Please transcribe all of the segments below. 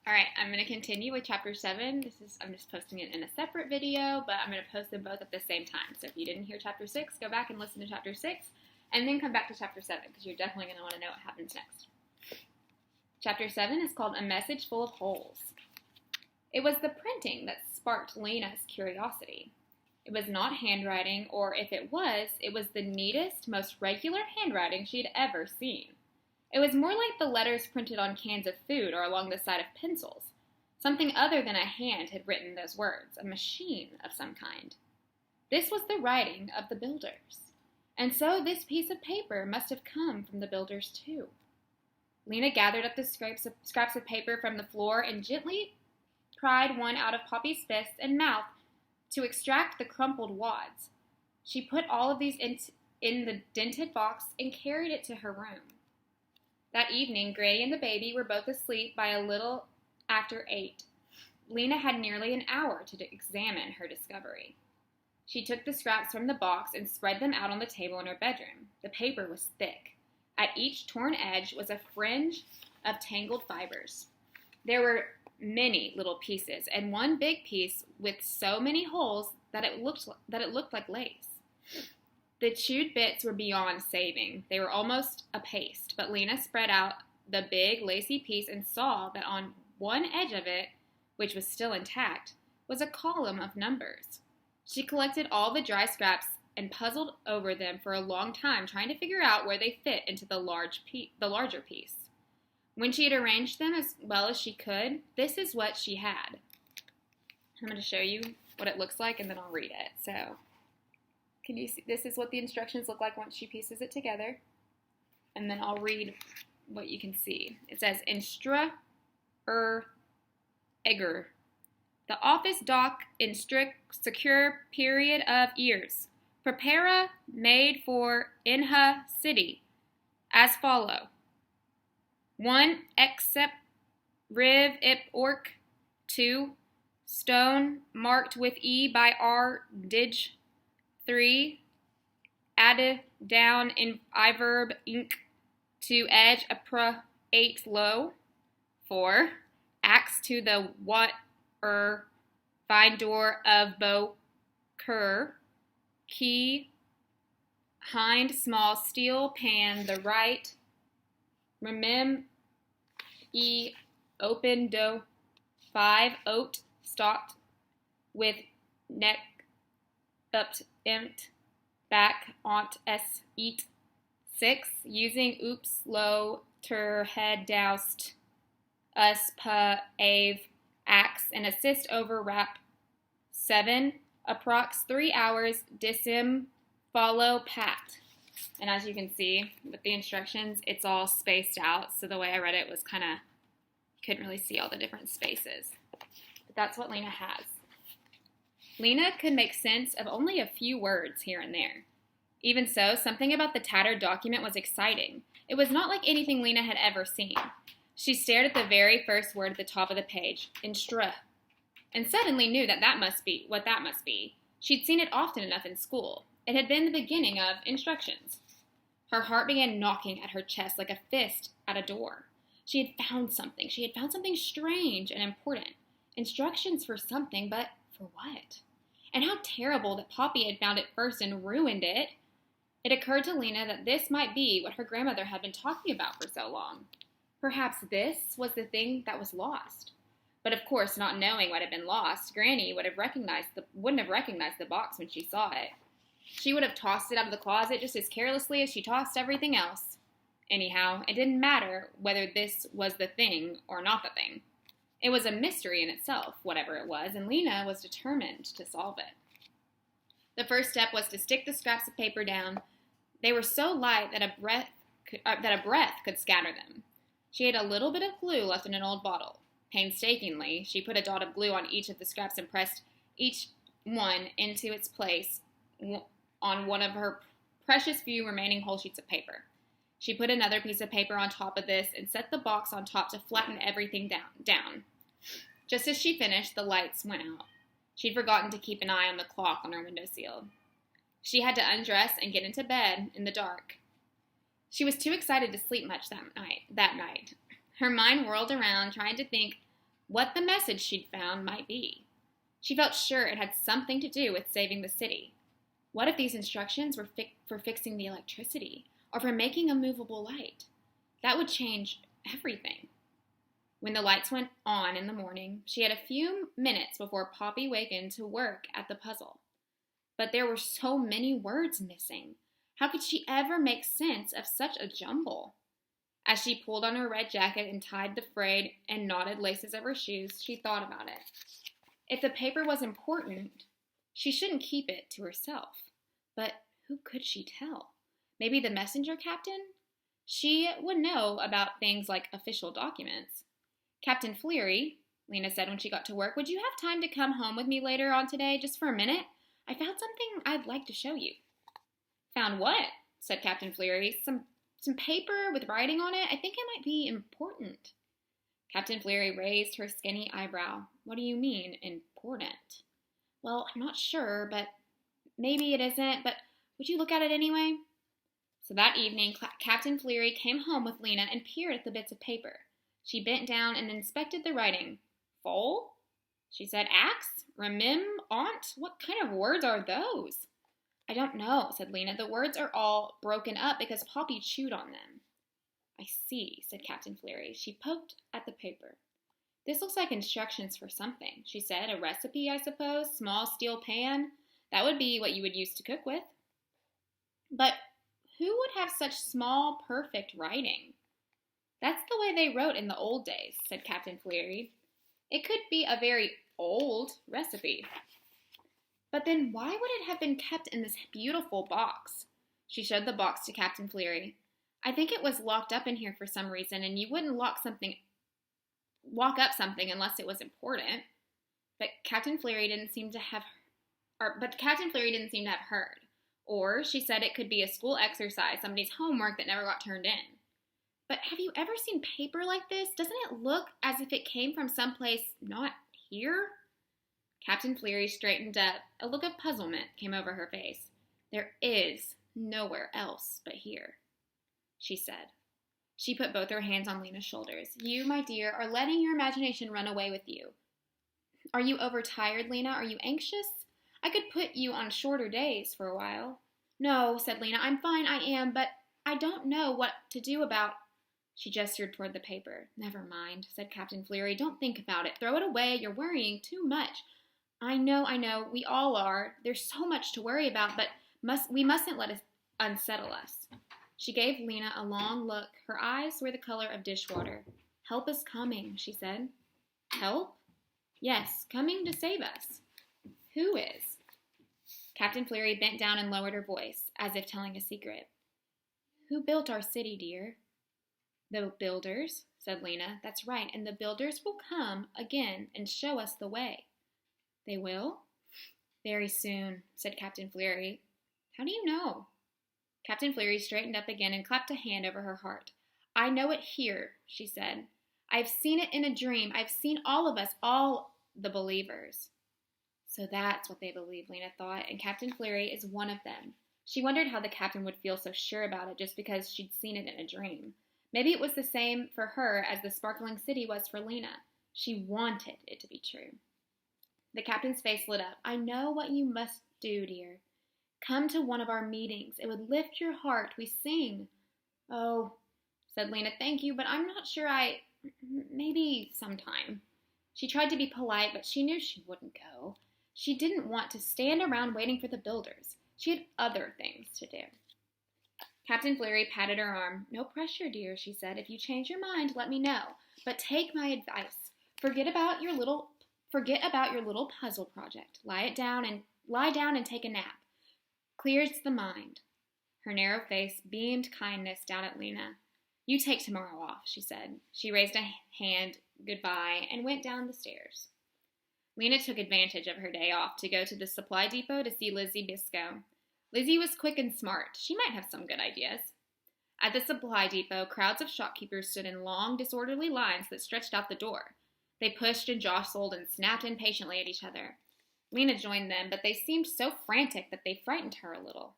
All right, I'm going to continue with Chapter 7. I'm just posting it in a separate video, but I'm going to post them both at the same time. So if you didn't hear Chapter 6, go back and listen to Chapter 6, and then come back to Chapter 7, because you're definitely going to want to know what happens next. Chapter 7 is called A Message Full of Holes. It was the printing that sparked Lena's curiosity. It was not handwriting, or if it was the neatest, most regular handwriting she had ever seen. It was more like the letters printed on cans of food or along the side of pencils. Something other than a hand had written those words, a machine of some kind. This was the writing of the builders. And so this piece of paper must have come from the builders too. Lena gathered up the scraps of paper from the floor and gently pried one out of Poppy's fist and mouth to extract the crumpled wads. She put all of these in the dented box and carried it to her room. That evening, Granny and the baby were both asleep by a little after 8. Lena had nearly an hour to examine her discovery. She took the scraps from the box and spread them out on the table in her bedroom. The paper was thick. At each torn edge was a fringe of tangled fibers. There were many little pieces, and one big piece with so many holes that it looked like lace. The chewed bits were beyond saving. They were almost a paste, but Lena spread out the big, lacy piece and saw that on one edge of it, which was still intact, was a column of numbers. She collected all the dry scraps and puzzled over them for a long time, trying to figure out where they fit into the larger piece. When she had arranged them as well as she could, this is what she had. I'm going to show you what it looks like, and then I'll read it. So, can you see? This is what the instructions look like once she pieces it together. And then I'll read what you can see. It says, Instra Egger. The office dock in strict, secure period of years. Prepara made for Inha city. As follow. 1. Except Riv Ip Orc. 2. Stone marked with E by R Dig. 3. Added down in Iverb ink to edge apra 8 low. 4. Axe to the what fine door of Bo Cur. Key hind small steel pan the right. Remem e open do 5 oat stalked with neck up empt back ont s eat 6 using oops low ter head doused us pa ave axe and assist over wrap 7 approx 3 hours disim follow pat. And as you can see with the instructions, it's all spaced out. So the way I read it was kind of, you couldn't really see all the different spaces. But that's what Lena has. Lena could make sense of only a few words here and there. Even so, something about the tattered document was exciting. It was not like anything Lena had ever seen. She stared at the very first word at the top of the page, instra, and suddenly knew that must be what that must be. She'd seen it often enough in school. It had been the beginning of instructions. Her heart began knocking at her chest like a fist at a door. She had found something. She had found something strange and important. Instructions for something, but for what? And how terrible that Poppy had found it first and ruined it. It occurred to Lena that this might be what her grandmother had been talking about for so long. Perhaps this was the thing that was lost. But of course, not knowing what had been lost, Granny wouldn't have recognized the box when she saw it. She would have tossed it out of the closet just as carelessly as she tossed everything else. Anyhow, it didn't matter whether this was the thing or not the thing. It was a mystery in itself, whatever it was, and Lena was determined to solve it. The first step was to stick the scraps of paper down. They were so light that a breath could scatter them. She had a little bit of glue left in an old bottle. Painstakingly, she put a dot of glue on each of the scraps and pressed each one into its place on one of her precious few remaining whole sheets of paper. She put another piece of paper on top of this and set the box on top to flatten everything down. Just as she finished, the lights went out. She'd forgotten to keep an eye on the clock on her windowsill. She had to undress and get into bed in the dark. She was too excited to sleep much that night. Her mind whirled around, trying to think what the message she'd found might be. She felt sure it had something to do with saving the city. What if these instructions were for fixing the electricity, or for making a movable light? That would change everything. When the lights went on in the morning, she had a few minutes before Poppy wakened to work at the puzzle. But there were so many words missing. How could she ever make sense of such a jumble? As she pulled on her red jacket and tied the frayed and knotted laces of her shoes, she thought about it. If the paper was important, she shouldn't keep it to herself. But who could she tell? Maybe the messenger captain? She would know about things like official documents. Captain Fleary, Lena said when she got to work, would you have time to come home with me later on today, just for a minute? I found something I'd like to show you. Found what? Said Captain Fleary. Some paper with writing on it. I think it might be important. Captain Fleary raised her skinny eyebrow. What do you mean, important? Well, I'm not sure, but maybe it isn't, but would you look at it anyway? So that evening, Captain Fleary came home with Lena and peered at the bits of paper. She bent down and inspected the writing. Foal? She said, axe? Remim? Aunt? What kind of words are those? I don't know, said Lena. The words are all broken up because Poppy chewed on them. I see, said Captain Fleary. She poked at the paper. This looks like instructions for something, she said. A recipe, I suppose? Small steel pan? That would be what you would use to cook with. But who would have such small, perfect writing? That's the way they wrote in the old days, said Captain Fleary. It could be a very old recipe. But then why would it have been kept in this beautiful box? She showed the box to Captain Fleary. I think it was locked up in here for some reason, and you wouldn't lock up something unless it was important. But Captain Fleary didn't seem to have heard. Or she said it could be a school exercise, somebody's homework that never got turned in. But have you ever seen paper like this? Doesn't it look as if it came from someplace not here? Captain Fleary straightened up. A look of puzzlement came over her face. There is nowhere else but here, she said. She put both her hands on Lena's shoulders. You, my dear, are letting your imagination run away with you. Are you overtired, Lena? Are you anxious? I could put you on shorter days for a while. No, said Lena. I'm fine, I am, but I don't know what to do about... She gestured toward the paper. Never mind, said Captain Fleary. Don't think about it. Throw it away. You're worrying too much. I know. We all are. There's so much to worry about, but we mustn't let it unsettle us. She gave Lena a long look. Her eyes were the color of dishwater. Help is coming, she said. Help? Yes, coming to save us. Who is? Captain Fleary bent down and lowered her voice, as if telling a secret. Who built our city, dear? The builders, said Lena. That's right, and the builders will come again and show us the way. They will? Very soon, said Captain Fleary. How do you know? Captain Fleary straightened up again and clapped a hand over her heart. I know it here, she said. I've seen it in a dream. I've seen all of us, all the believers. So that's what they believe, Lena thought, and Captain Fleary is one of them. She wondered how the captain would feel so sure about it just because she'd seen it in a dream. Maybe it was the same for her as the sparkling city was for Lena. She wanted it to be true. The captain's face lit up. I know what you must do, dear. Come to one of our meetings. It would lift your heart. We sing. Oh, said Lena, thank you, but I'm not sure maybe sometime. She tried to be polite, but she knew she wouldn't go. She didn't want to stand around waiting for the builders. She had other things to do. Captain Fleary patted her arm. No pressure, dear, she said. If you change your mind, let me know. But take my advice. Forget about your little puzzle project. Lie down and take a nap. Clears the mind. Her narrow face beamed kindness down at Lena. You take tomorrow off, she said. She raised a hand goodbye and went down the stairs. Lena took advantage of her day off to go to the supply depot to see Lizzie Biscoe. Lizzie was quick and smart. She might have some good ideas. At the supply depot, crowds of shopkeepers stood in long, disorderly lines that stretched out the door. They pushed and jostled and snapped impatiently at each other. Lena joined them, but they seemed so frantic that they frightened her a little.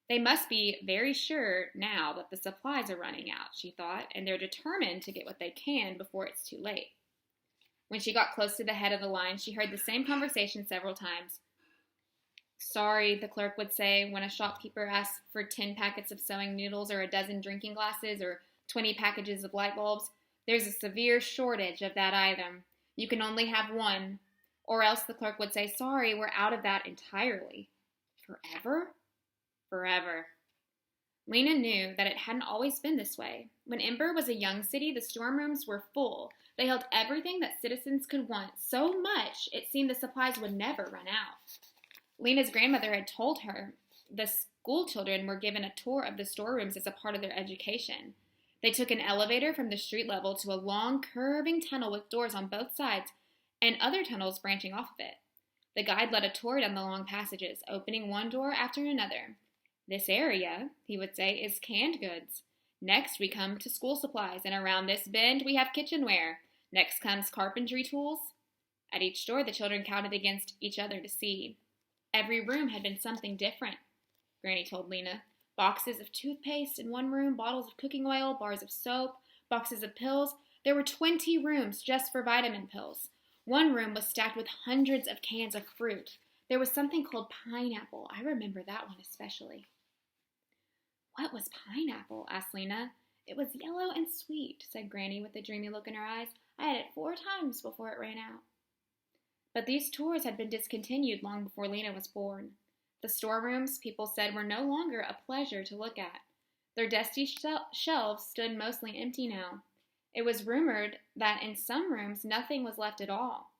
They must be very sure now that the supplies are running out, she thought, and they're determined to get what they can before it's too late. When she got close to the head of the line, she heard the same conversation several times. "Sorry," the clerk would say when a shopkeeper asked for 10 packets of sewing noodles or a dozen drinking glasses or 20 packages of light bulbs. "There's a severe shortage of that item. You can only have one." Or else the clerk would say, "Sorry, we're out of that entirely." Forever? Forever. Lena knew that it hadn't always been this way. When Ember was a young city, the storm rooms were full. They held everything that citizens could want, so much it seemed the supplies would never run out. Lena's grandmother had told her the school children were given a tour of the storerooms as a part of their education. They took an elevator from the street level to a long, curving tunnel with doors on both sides and other tunnels branching off of it. The guide led a tour down the long passages, opening one door after another. "This area," he would say, "is canned goods. Next we come to school supplies, and around this bend we have kitchenware. Next comes carpentry tools." At each door the children counted against each other to see. Every room had been something different, Granny told Lena. Boxes of toothpaste in one room, bottles of cooking oil, bars of soap, boxes of pills. There were 20 rooms just for vitamin pills. One room was stacked with hundreds of cans of fruit. There was something called pineapple. I remember that one especially. "What was pineapple?" asked Lena. "It was yellow and sweet," said Granny with a dreamy look in her eyes. "I had it 4 times before it ran out." But these tours had been discontinued long before Lena was born. The storerooms, people said, were no longer a pleasure to look at. Their dusty shelves stood mostly empty now. It was rumored that in some rooms nothing was left at all.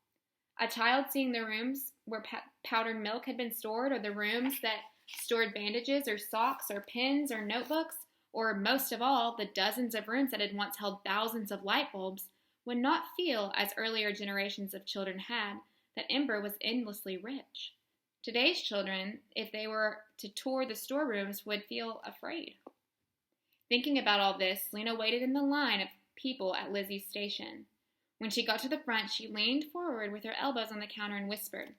A child seeing the rooms where powdered milk had been stored, or the rooms that stored bandages or socks or pens or notebooks, or most of all, the dozens of rooms that had once held thousands of light bulbs, would not feel, as earlier generations of children had, that Ember was endlessly rich. Today's children, if they were to tour the storerooms, would feel afraid. Thinking about all this, Lena waited in the line of people at Lizzie's station. When she got to the front, she leaned forward with her elbows on the counter and whispered,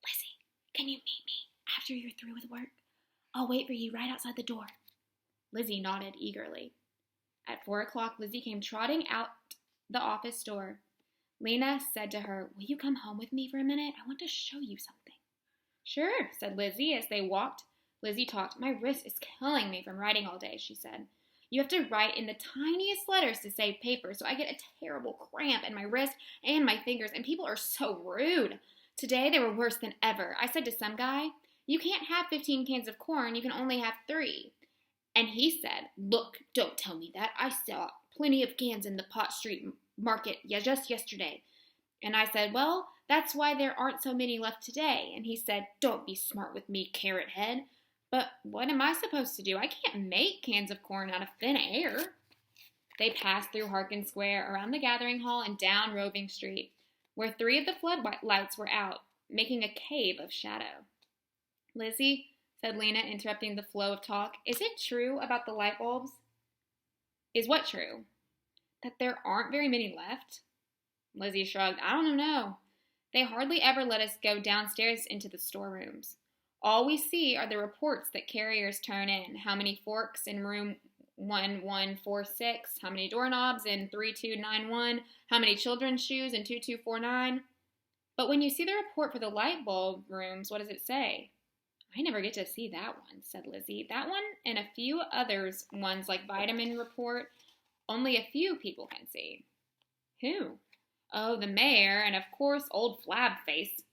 "Lizzie, can you meet me after you're through with work? I'll wait for you right outside the door." Lizzie nodded eagerly. At 4 o'clock, Lizzie came trotting out the office door. Lena said to her, "Will you come home with me for a minute? I want to show you something." "Sure," said Lizzie as they walked. Lizzie talked. "My wrist is killing me from writing all day," she said. "You have to write in the tiniest letters to save paper, so I get a terrible cramp in my wrist and my fingers, and people are so rude. Today they were worse than ever. I said to some guy, 'You can't have 15 cans of corn, you can only have 3. And he said, 'Look, don't tell me that. I saw plenty of cans in the Pot Street market just yesterday.' And I said, 'Well, that's why there aren't so many left today.' And he said, 'Don't be smart with me, carrot head.' But what am I supposed to do? I can't make cans of corn out of thin air." They passed through Harkin Square, around the Gathering Hall, and down Roving Street, where 3 of the floodlights were out, making a cave of shadow. "Lizzie," said Lena, interrupting the flow of talk, "is it true about the light bulbs?" "Is what true?" "That there aren't very many left?" Lizzie shrugged. "I don't know. They hardly ever let us go downstairs into the storerooms. All we see are the reports that carriers turn in. How many forks in room 1146, how many doorknobs in 3291, how many children's shoes in 2249. But when you see the report for the light bulb rooms, what does it say?" "I never get to see that one," said Lizzie. "That one and a few others, ones like vitamin report, only a few people can see." "Who?" "Oh, the mayor, and of course old Flabface."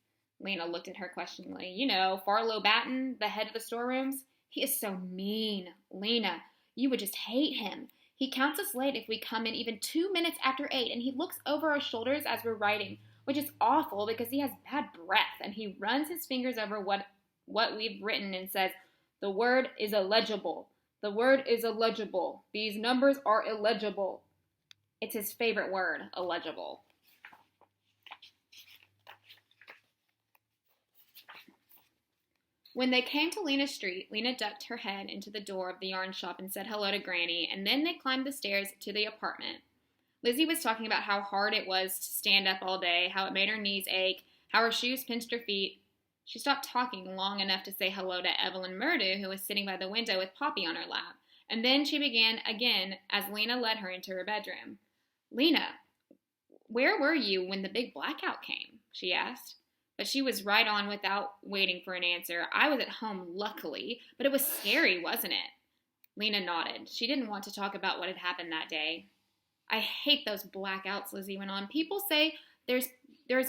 Lena looked at her questioningly. "You know, Farlow Batten, the head of the storerooms. He is so mean. Lena, you would just hate him. He counts us late if we come in even 2 minutes after 8, and he looks over our shoulders as we're writing, which is awful because he has bad breath, and he runs his fingers over what we've written and says, 'The word is illegible. The word is illegible. These numbers are illegible.' It's his favorite word, illegible." When they came to Lena Street, Lena ducked her head into the door of the yarn shop and said hello to Granny, and then they climbed the stairs to the apartment. Lizzie was talking about how hard it was to stand up all day, how it made her knees ache, how her shoes pinched her feet. She stopped talking long enough to say hello to Evelyn Murdo, who was sitting by the window with Poppy on her lap, and then she began again as Lena led her into her bedroom. "Lena, Where were you when the big blackout came? She asked. But she was right on without waiting for an answer. I was at home, luckily, but it was scary, wasn't it? Lena nodded. She didn't want to talk about what had happened that day. I hate those blackouts, Lizzie went on. People say there's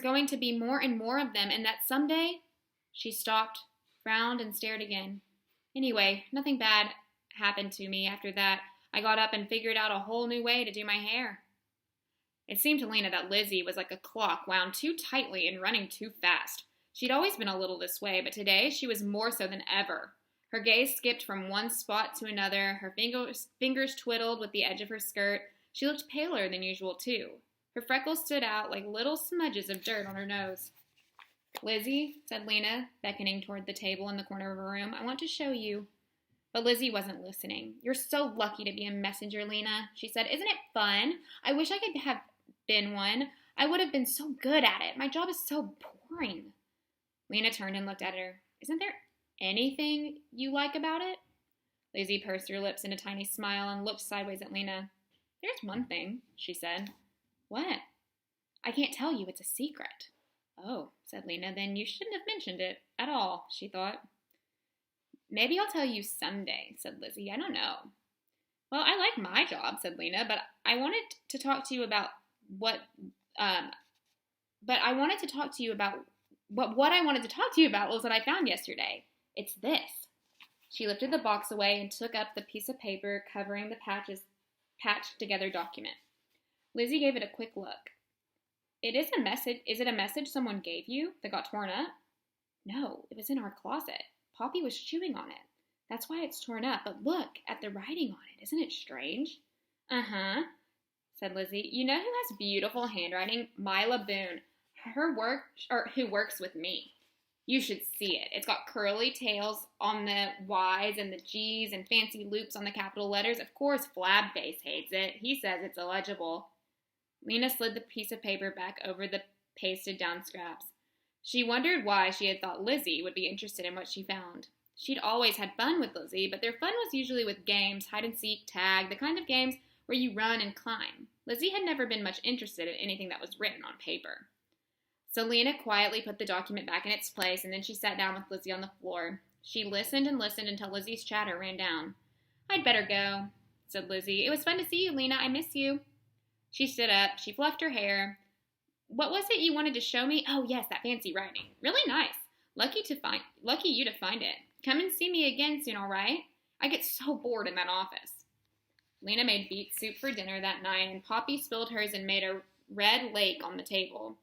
going to be more and more of them, and that someday... She stopped, frowned, and stared again. Anyway, nothing bad happened to me after that. I got up and figured out a whole new way to do my hair. It seemed to Lena that Lizzie was like a clock wound too tightly and running too fast. She'd always been a little this way, but today she was more so than ever. Her gaze skipped from one spot to another, her fingers twiddled with the edge of her skirt. She looked paler than usual, too. Her freckles stood out like little smudges of dirt on her nose. Lizzie, said Lena, beckoning toward the table in the corner of her room, I want to show you. But Lizzie wasn't listening. You're so lucky to be a messenger, Lena, she said. Isn't it fun? I wish I could have been one. I would have been so good at it. My job is so boring. Lena turned and looked at her. Isn't there anything you like about it? Lizzie pursed her lips in a tiny smile and looked sideways at Lena. There's one thing, she said. What? I can't tell you. It's a secret. Oh, said Lena, then you shouldn't have mentioned it at all, she thought. Maybe I'll tell you someday, said Lizzie. I don't know. Well, I like my job, said Lena, but I wanted to talk to you about what I wanted to talk to you about was what I found yesterday. It's this. She lifted the box away and took up the piece of paper covering the patched together document. Lizzie gave it a quick look. Is it a message someone gave you that got torn up? No, it was in our closet. Poppy was chewing on it. That's why it's torn up, but look at the writing on it. Isn't it strange? Uh-huh, said Lizzie. You know who has beautiful handwriting? Mila Boone. Who works with me. You should see it. It's got curly tails on the Y's and the G's and fancy loops on the capital letters. Of course, Flabface hates it. He says it's illegible. Lena slid the piece of paper back over the pasted down scraps. She wondered why she had thought Lizzie would be interested in what she found. She'd always had fun with Lizzie, but their fun was usually with games, hide and seek, tag, the kind of games where you run and climb. Lizzie had never been much interested in anything that was written on paper. So Lena quietly put the document back in its place, and then she sat down with Lizzie on the floor. She listened and listened until Lizzie's chatter ran down. I'd better go, said Lizzie. It was fun to see you, Lena. I miss you. She stood up. She fluffed her hair. What was it you wanted to show me? Oh, yes, that fancy writing. Really nice. Lucky you to find it. Come and see me again soon, all right? I get so bored in that office. Lena made beet soup for dinner that night, and Poppy spilled hers and made a red lake on the table.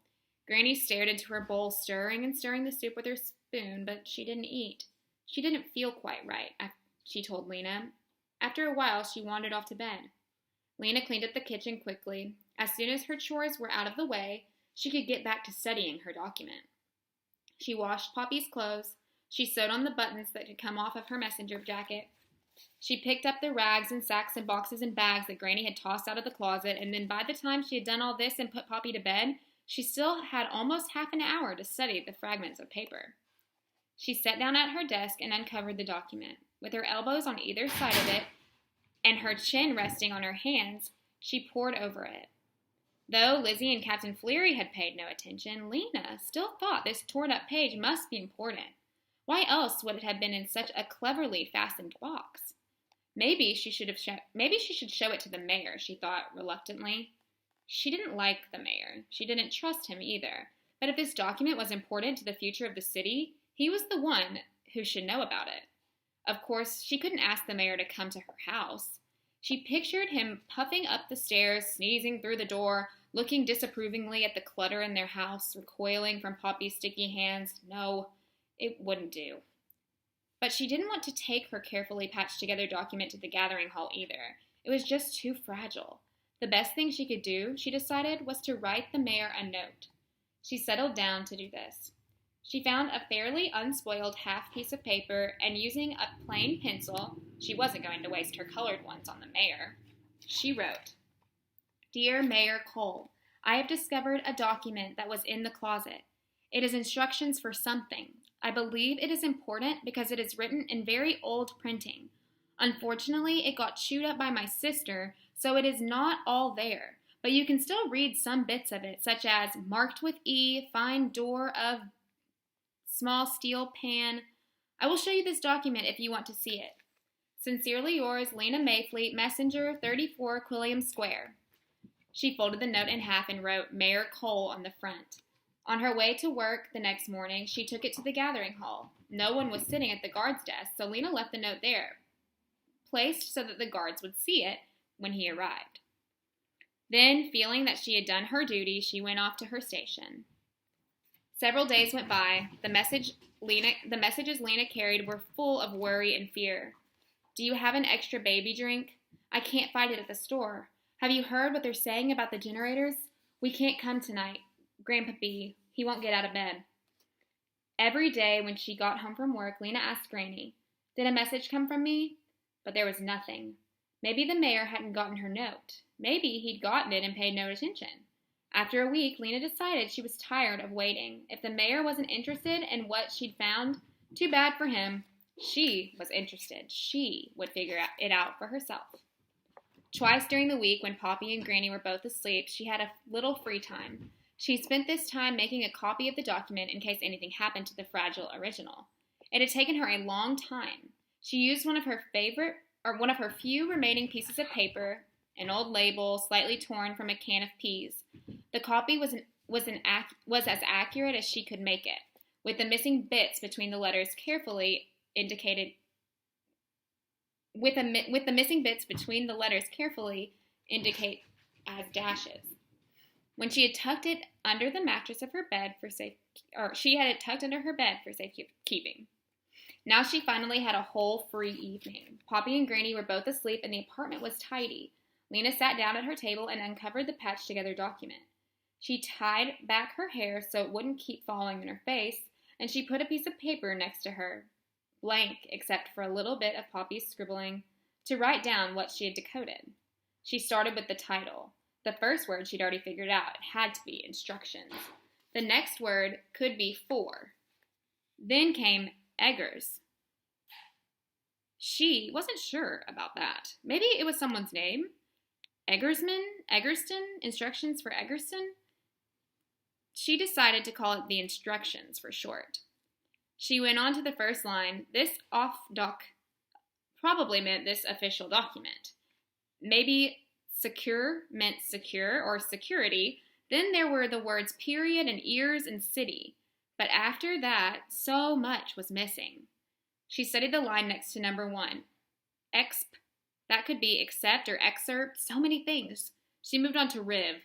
Granny stared into her bowl, stirring and stirring the soup with her spoon, but she didn't eat. She didn't feel quite right, she told Lena. After a while, she wandered off to bed. Lena cleaned up the kitchen quickly. As soon as her chores were out of the way, she could get back to studying her document. She washed Poppy's clothes. She sewed on the buttons that had come off of her messenger jacket. She picked up the rags and sacks and boxes and bags that Granny had tossed out of the closet, and then by the time she had done all this and put Poppy to bed, she still had almost half an hour to study the fragments of paper. She sat down at her desk and uncovered the document. With her elbows on either side of it and her chin resting on her hands, she pored over it. Though Lizzie and Captain Fleary had paid no attention, Lena still thought this torn-up page must be important. Why else would it have been in such a cleverly fastened box? Maybe she should show it to the mayor, she thought reluctantly. She didn't like the mayor. She didn't trust him either. But if this document was important to the future of the city, he was the one who should know about it. Of course, she couldn't ask the mayor to come to her house. She pictured him puffing up the stairs, sneezing through the door, looking disapprovingly at the clutter in their house, recoiling from Poppy's sticky hands. No, it wouldn't do. But she didn't want to take her carefully patched together document to the gathering hall either. It was just too fragile. The best thing she could do, she decided, was to write the mayor a note. She settled down to do this. She found a fairly unspoiled half piece of paper, and using a plain pencil, she wasn't going to waste her colored ones on the mayor, she wrote, Dear Mayor Cole, I have discovered a document that was in the closet. It is instructions for something. I believe it is important because it is written in very old printing. Unfortunately, it got chewed up by my sister, so it is not all there, but you can still read some bits of it, such as marked with E, find door of small steel pan. I will show you this document if you want to see it. Sincerely yours, Lena Mayfleet, Messenger, 34 Quilliam Square. She folded the note in half and wrote Mayor Cole on the front. On her way to work the next morning, she took it to the gathering hall. No one was sitting at the guard's desk, so Lena left the note there, placed so that the guards would see it when he arrived. Then, feeling that she had done her duty, she went off to her station. Several days went by. The messages Lena carried were full of worry and fear. Do you have an extra baby drink? I can't find it at the store. Have you heard what they're saying about the generators? We can't come tonight. Grandpappy, he won't get out of bed. Every day when she got home from work, Lena asked Granny, did a message come from me? But there was nothing. Maybe the mayor hadn't gotten her note. Maybe he'd gotten it and paid no attention. After a week, Lena decided she was tired of waiting. If the mayor wasn't interested in what she'd found, too bad for him. She was interested. She would figure it out for herself. Twice during the week, when Poppy and Granny were both asleep, she had a little free time. She spent this time making a copy of the document in case anything happened to the fragile original. It had taken her a long time. She used one of her few remaining pieces of paper, an old label slightly torn from a can of peas. The copy was as accurate as she could make it, with the missing bits between the letters carefully indicated. With the missing bits between the letters carefully indicate as dashes. When she had tucked it under the mattress of her bed she had it tucked under her bed for safekeeping. Now she finally had a whole free evening. Poppy and Granny were both asleep and the apartment was tidy. Lena sat down at her table and uncovered the patched together document. She tied back her hair so it wouldn't keep falling in her face, and she put a piece of paper next to her, blank except for a little bit of Poppy's scribbling, to write down what she had decoded. She started with the title. The first word she'd already figured out. It had to be instructions. The next word could be for. Then came Eggers. She wasn't sure about that. Maybe it was someone's name? Eggerston? Instructions for Eggerston? She decided to call it the instructions for short. She went on to the first line. This off-doc probably meant this official document. Maybe secure meant secure or security. Then there were the words period and ears and city. But after that, so much was missing. She studied the line next to number 1. Exp. That could be accept or excerpt. So many things. She moved on to riv.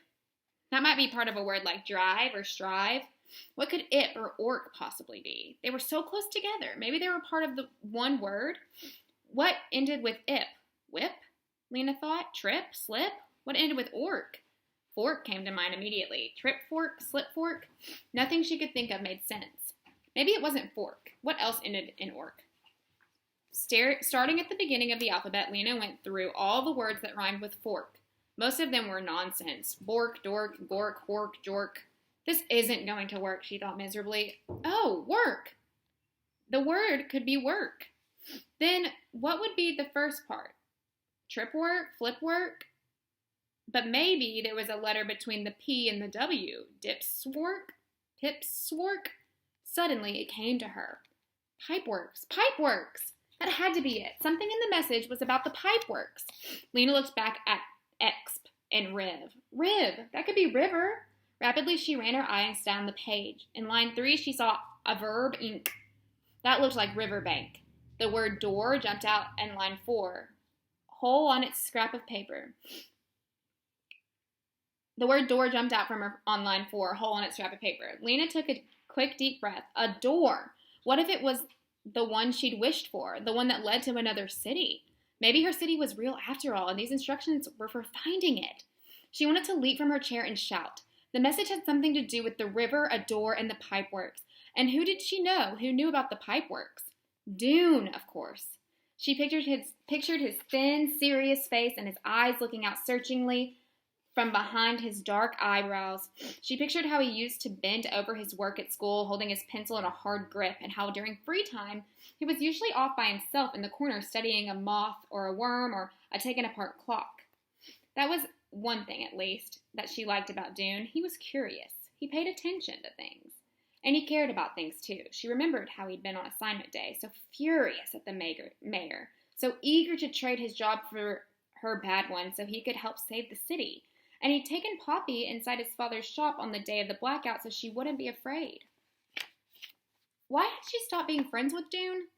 That might be part of a word like drive or strive. What could it or orc possibly be? They were so close together. Maybe they were part of the one word. What ended with ip? Whip? Lena thought. Trip? Slip? What ended with orc? Fork came to mind immediately. Trip fork? Slip fork? Nothing she could think of made sense. Maybe it wasn't fork. What else ended in orc? Starting at the beginning of the alphabet, Lena went through all the words that rhymed with fork. Most of them were nonsense. Bork, dork, gork, hork, jork. This isn't going to work, she thought miserably. Oh, work! The word could be work. Then what would be the first part? Trip work? Flip work? But maybe there was a letter between the P and the W. Dipswork? Pipswork? Suddenly it came to her. Pipeworks! Pipeworks! That had to be it. Something in the message was about the pipeworks. Lena looked back at exp and riv. Riv! That could be river. Rapidly she ran her eyes down the page. In line 3 she saw a verb ink. That looked like riverbank. The word door jumped out in line 4. Hole on its scrap of paper. The word door jumped out from her on line 4, hole on its scrap of paper. Lena took a quick deep breath. A door! What if it was the one she'd wished for, the one that led to another city? Maybe her city was real after all, and these instructions were for finding it. She wanted to leap from her chair and shout. The message had something to do with the river, a door, and the pipeworks. And who did she know who knew about the pipeworks? Dune, of course. She pictured his thin, serious face and his eyes looking out searchingly from behind his dark eyebrows. She pictured how he used to bend over his work at school, holding his pencil in a hard grip, and how during free time he was usually off by himself in the corner studying a moth or a worm or a taken-apart clock. That was one thing at least that she liked about Dune. He was curious. He paid attention to things. And he cared about things too. She remembered how he'd been on assignment day, so furious at the mayor, so eager to trade his job for her bad one so he could help save the city. And he'd taken Poppy inside his father's shop on the day of the blackout so she wouldn't be afraid. Why had she stopped being friends with Dune?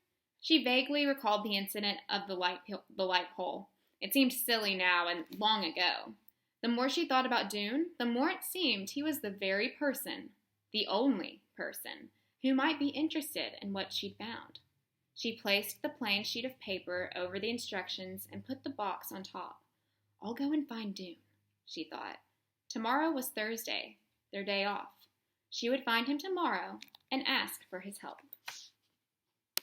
She vaguely recalled the incident of the light pole. It seemed silly now and long ago. The more she thought about Dune, the more it seemed he was the very person, the only person, who might be interested in what she'd found. She placed the plain sheet of paper over the instructions and put the box on top. I'll go and find Dune, she thought. Tomorrow was Thursday, their day off. She would find him tomorrow and ask for his help.